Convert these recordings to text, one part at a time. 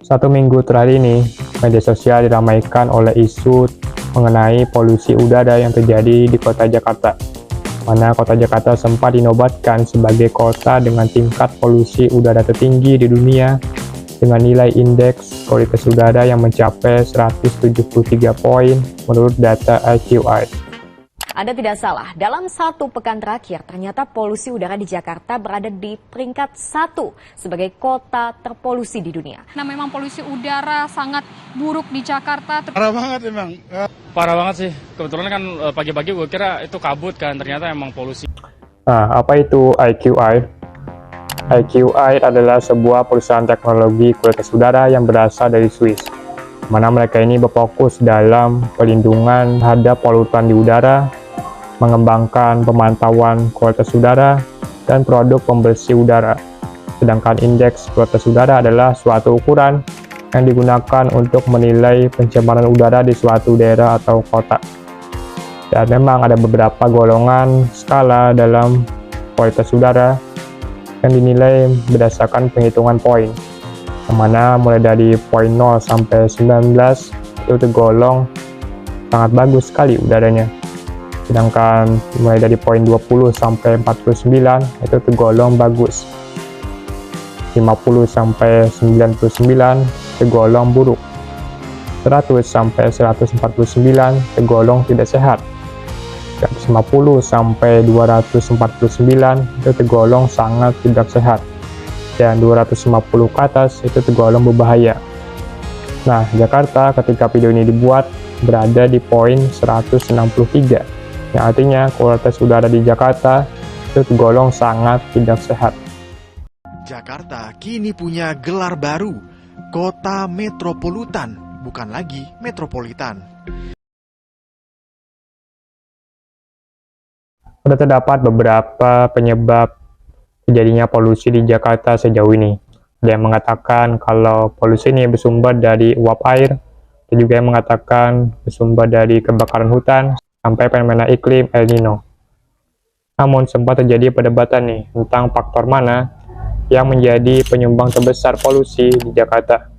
Satu minggu terakhir ini, media sosial diramaikan oleh isu mengenai polusi udara yang terjadi di kota Jakarta, mana kota Jakarta sempat dinobatkan sebagai kota dengan tingkat polusi udara tertinggi di dunia dengan nilai indeks kualitas udara yang mencapai 173 poin menurut data AQI. Anda tidak salah, dalam satu pekan terakhir ternyata polusi udara di Jakarta berada di peringkat 1 sebagai kota terpolusi di dunia. Nah, memang polusi udara sangat buruk di Jakarta. Parah banget emang. Parah banget sih. Kebetulan kan pagi-pagi gue kira itu kabut kan, ternyata emang polusi. Nah, apa itu AQI? AQI adalah sebuah perusahaan teknologi kualitas udara yang berasal dari Swiss, mana mereka ini berfokus dalam perlindungan terhadap polutan di udara, mengembangkan pemantauan kualitas udara, dan produk pembersih udara. Sedangkan indeks kualitas udara adalah suatu ukuran yang digunakan untuk menilai pencemaran udara di suatu daerah atau kota. Dan memang ada beberapa golongan skala dalam kualitas udara yang dinilai berdasarkan penghitungan poin, yang mana mulai dari poin 0 sampai 19 itu tergolong sangat bagus sekali udaranya. Sedangkan mulai dari poin 20 sampai 49 itu tergolong bagus. 50 sampai 99 tergolong buruk. 100 sampai 149 tergolong tidak sehat. 150 sampai 249 itu tergolong sangat tidak sehat. Dan 250 ke atas itu tergolong berbahaya. Nah, Jakarta ketika video ini dibuat berada di poin 163. Yang artinya kualitas udara di Jakarta itu tergolong sangat tidak sehat. Jakarta kini punya gelar baru, kota metropolitan, bukan lagi metropolitan. Sudah terdapat beberapa penyebab terjadinya polusi di Jakarta sejauh ini. Ada yang mengatakan kalau polusi ini bersumber dari uap air, dan juga yang mengatakan bersumber dari kebakaran hutan, sampai fenomena iklim El Nino. Namun sempat terjadi perdebatan nih tentang faktor mana yang menjadi penyumbang terbesar polusi di Jakarta.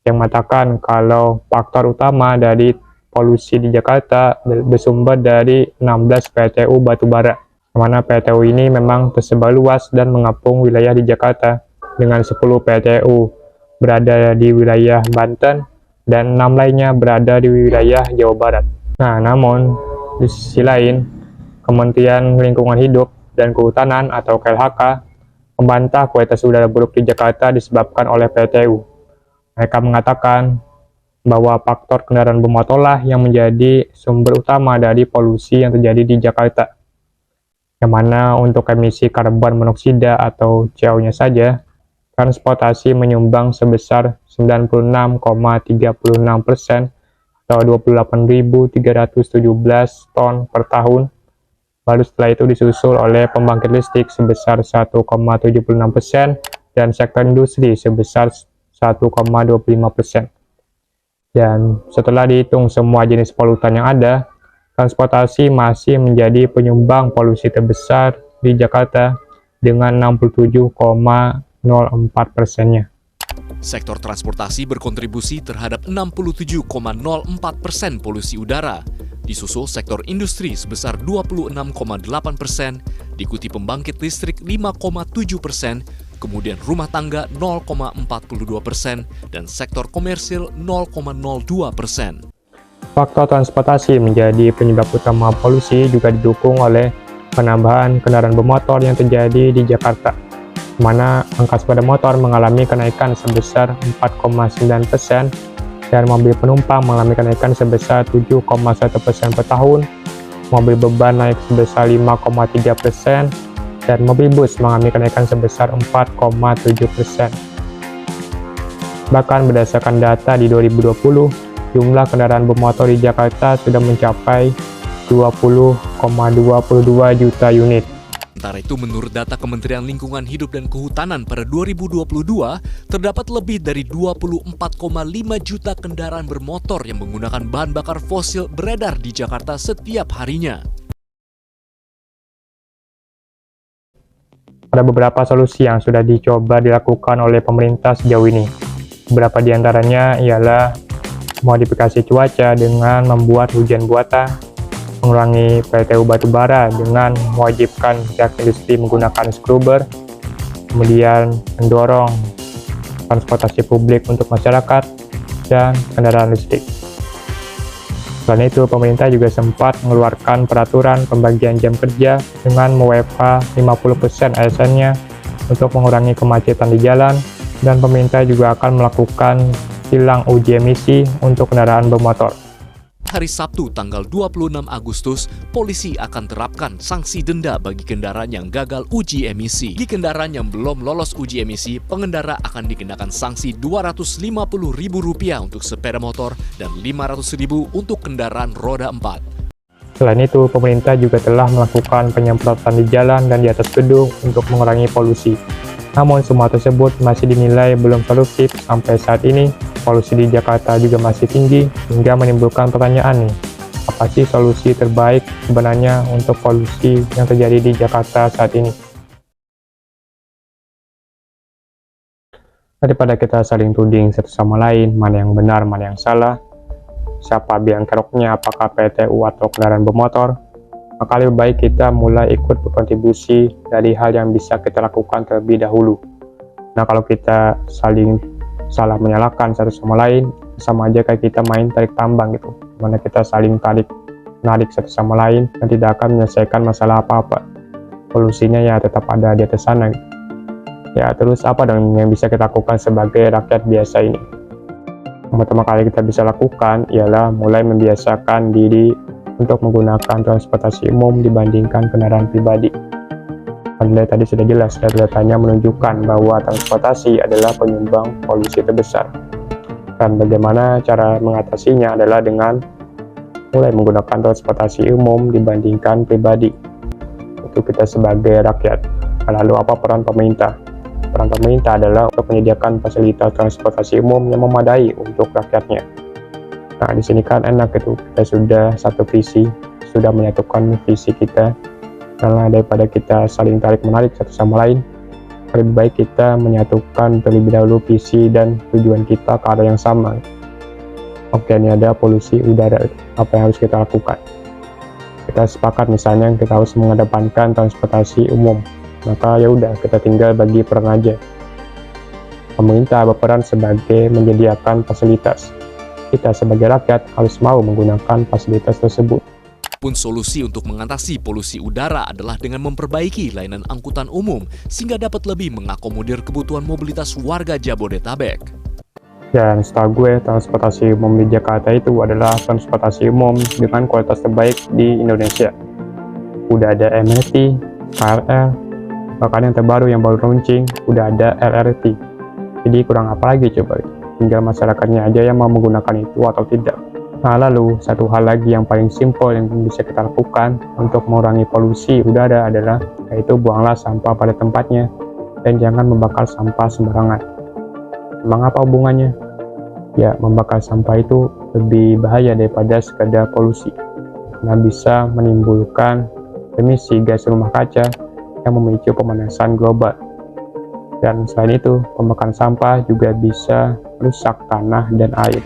Yang mengatakan kalau faktor utama dari polusi di Jakarta bersumber dari 16 PTU batubara, mana PTU ini memang tersebar luas dan mengapung wilayah di Jakarta, dengan 10 PTU berada di wilayah Banten dan 6 lainnya berada di wilayah Jawa Barat. Nah, namun di sisi lain, Kementerian Lingkungan Hidup dan Kehutanan atau KLHK membantah kualitas udara buruk di Jakarta disebabkan oleh PTU. Mereka mengatakan bahwa faktor kendaraan bermotorlah yang menjadi sumber utama dari polusi yang terjadi di Jakarta. Yang mana untuk emisi karbon monoksida atau CO-nya saja, transportasi menyumbang sebesar 96,36% atau 28.317 ton per tahun. Baru setelah itu disusul oleh pembangkit listrik sebesar 1,76% dan sektor industri sebesar 1,25%. Dan setelah dihitung semua jenis polutan yang ada, transportasi masih menjadi penyumbang polusi terbesar di Jakarta dengan 67,04%-nya. Sektor transportasi berkontribusi terhadap 67,04% polusi udara, disusul sektor industri sebesar 26,8%, diikuti pembangkit listrik 5,7%, kemudian rumah tangga 0,42%, dan sektor komersil 0,02%. Faktor transportasi menjadi penyebab utama polusi juga didukung oleh penambahan kendaraan bermotor yang terjadi di Jakarta, mana angka sepeda motor mengalami kenaikan sebesar 4,9% dan mobil penumpang mengalami kenaikan sebesar 7,1% per tahun, mobil beban naik sebesar 5,3%, dan mobil bus mengalami kenaikan sebesar 4,7%. Bahkan berdasarkan data di 2020, jumlah kendaraan bermotor di Jakarta sudah mencapai 20,22 juta unit. Sementara itu, menurut data Kementerian Lingkungan Hidup dan Kehutanan pada 2022, terdapat lebih dari 24,5 juta kendaraan bermotor yang menggunakan bahan bakar fosil beredar di Jakarta setiap harinya. Ada beberapa solusi yang sudah dicoba dilakukan oleh pemerintah sejauh ini. Beberapa di antaranya ialah modifikasi cuaca dengan membuat hujan buatan, mengurangi PLTU batubara dengan mewajibkan pihak industri menggunakan scrubber, kemudian mendorong transportasi publik untuk masyarakat, dan kendaraan listrik. Selain itu, pemerintah juga sempat mengeluarkan peraturan pembagian jam kerja dengan me-WFH 50% ASN-nya untuk mengurangi kemacetan di jalan, dan pemerintah juga akan melakukan tilang uji emisi untuk kendaraan bermotor. Hari Sabtu tanggal 26 Agustus, polisi akan terapkan sanksi denda bagi kendaraan yang gagal uji emisi. Di kendaraan yang belum lolos uji emisi, pengendara akan dikenakan sanksi Rp250.000 untuk sepeda motor dan Rp500.000 untuk kendaraan roda 4. Selain itu, pemerintah juga telah melakukan penyemprotan di jalan dan di atas gedung untuk mengurangi polusi. Namun semua tersebut masih dinilai belum solutif sampai saat ini. Polusi di Jakarta juga masih tinggi hingga menimbulkan pertanyaan nih, apa sih solusi terbaik sebenarnya untuk polusi yang terjadi di Jakarta saat ini? Daripada kita saling tuding satu sama lain, mana yang benar, mana yang salah, siapa biang keroknya, apakah PLTU atau kendaraan bermotor, maka lebih baik kita mulai ikut berkontribusi dari hal yang bisa kita lakukan terlebih dahulu. Nah, kalau kita saling salah menyalahkan satu sama lain, sama aja kayak kita main tarik tambang gitu, mana kita saling narik satu sama lain dan tidak akan menyelesaikan masalah apa-apa. Polusinya ya tetap ada di atas sana gitu. Ya terus apa dong yang bisa kita lakukan sebagai rakyat biasa ini? Yang pertama kali kita bisa lakukan ialah mulai membiasakan diri untuk menggunakan transportasi umum dibandingkan kendaraan pribadi. Padahal tadi sudah jelas, datanya menunjukkan bahwa transportasi adalah penyumbang polusi terbesar. Dan bagaimana cara mengatasinya adalah dengan mulai menggunakan transportasi umum dibandingkan pribadi. Itu kita sebagai rakyat. Lalu apa peran pemerintah? Peran pemerintah adalah untuk menyediakan fasilitas transportasi umum yang memadai untuk rakyatnya. Nah, di sini kan enak itu, kita sudah satu visi, sudah menyatukan visi kita. Karena daripada kita saling tarik-menarik satu sama lain, lebih baik kita menyatukan terlebih dahulu visi dan tujuan kita ke arah yang sama. Oke, ini ada polusi udara, apa yang harus kita lakukan? Kita sepakat misalnya kita harus mengedepankan transportasi umum, maka ya udah kita tinggal bagi peran aja. Pemerintah berperan sebagai menyediakan fasilitas. Kita sebagai rakyat harus mau menggunakan fasilitas tersebut. Pun solusi untuk mengatasi polusi udara adalah dengan memperbaiki layanan angkutan umum sehingga dapat lebih mengakomodir kebutuhan mobilitas warga Jabodetabek. Dan setahu gue, transportasi umum di Jakarta itu adalah transportasi umum dengan kualitas terbaik di Indonesia. Udah ada MRT, KRL, bahkan yang terbaru yang baru launching, udah ada LRT. Jadi kurang apa lagi coba? Tinggal masyarakatnya aja yang mau menggunakan itu atau tidak. Nah, lalu satu hal lagi yang paling simpel yang bisa kita lakukan untuk mengurangi polusi udara adalah yaitu buanglah sampah pada tempatnya dan jangan membakar sampah sembarangan. Emang apa hubungannya? Ya, membakar sampah itu lebih bahaya daripada sekedar polusi. Karena bisa menimbulkan emisi gas rumah kaca yang memicu pemanasan global. Dan selain itu, pembakaran sampah juga bisa rusak tanah dan air.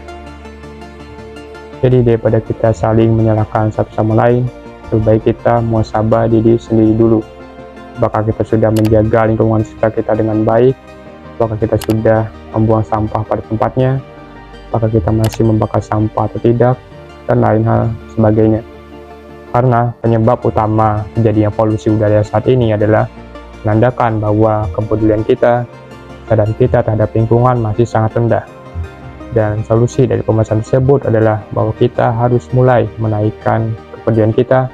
Jadi daripada kita saling menyalahkan satu sama lain, lebih baik kita muhasabah diri sendiri dulu. Apakah kita sudah menjaga lingkungan sekitar kita dengan baik? Apakah kita sudah membuang sampah pada tempatnya? Apakah kita masih membakar sampah atau tidak? Dan lain hal sebagainya. Karena penyebab utama terjadinya polusi udara saat ini adalah menandakan bahwa kepedulian kita, kesadaran kita terhadap lingkungan masih sangat rendah. Dan solusi dari pembahasan tersebut adalah bahwa kita harus mulai menaikkan kepedulian kita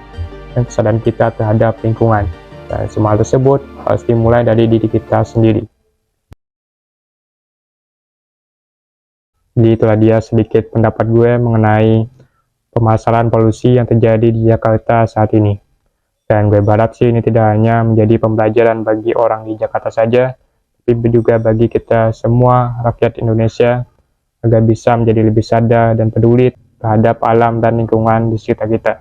dan kesadaran kita terhadap lingkungan. Dan semua hal tersebut harus dimulai dari diri kita sendiri. Jadi itulah dia sedikit pendapat gue mengenai permasalahan polusi yang terjadi di Jakarta saat ini. Dan gue berharap sih ini tidak hanya menjadi pembelajaran bagi orang di Jakarta saja, tapi juga bagi kita semua rakyat Indonesia, agar bisa menjadi lebih sadar dan peduli terhadap alam dan lingkungan di sekitar kita.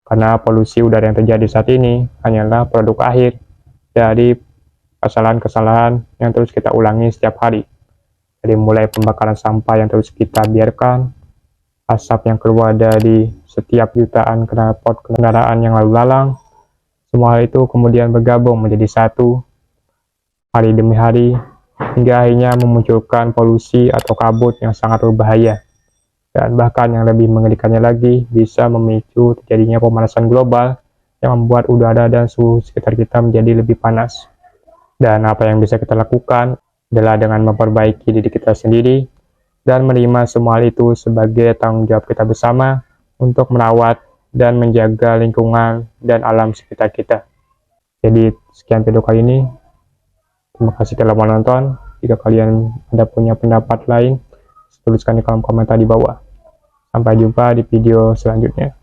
Karena polusi udara yang terjadi saat ini hanyalah produk akhir dari kesalahan-kesalahan yang terus kita ulangi setiap hari. Dari mulai pembakaran sampah yang terus kita biarkan, asap yang keluar dari setiap jutaan knalpot kendaraan yang lalu lalang, semua hal itu kemudian bergabung menjadi satu hari demi hari, hingga akhirnya memunculkan polusi atau kabut yang sangat berbahaya. Dan bahkan yang lebih mengerikannya lagi, bisa memicu terjadinya pemanasan global yang membuat udara dan suhu sekitar kita menjadi lebih panas. Dan apa yang bisa kita lakukan adalah dengan memperbaiki diri kita sendiri dan menerima semua hal itu sebagai tanggung jawab kita bersama untuk merawat dan menjaga lingkungan dan alam sekitar kita. Jadi sekian video kali ini. Terima kasih telah menonton. Jika kalian ada punya pendapat lain, tuliskan di kolom komentar di bawah. Sampai jumpa di video selanjutnya.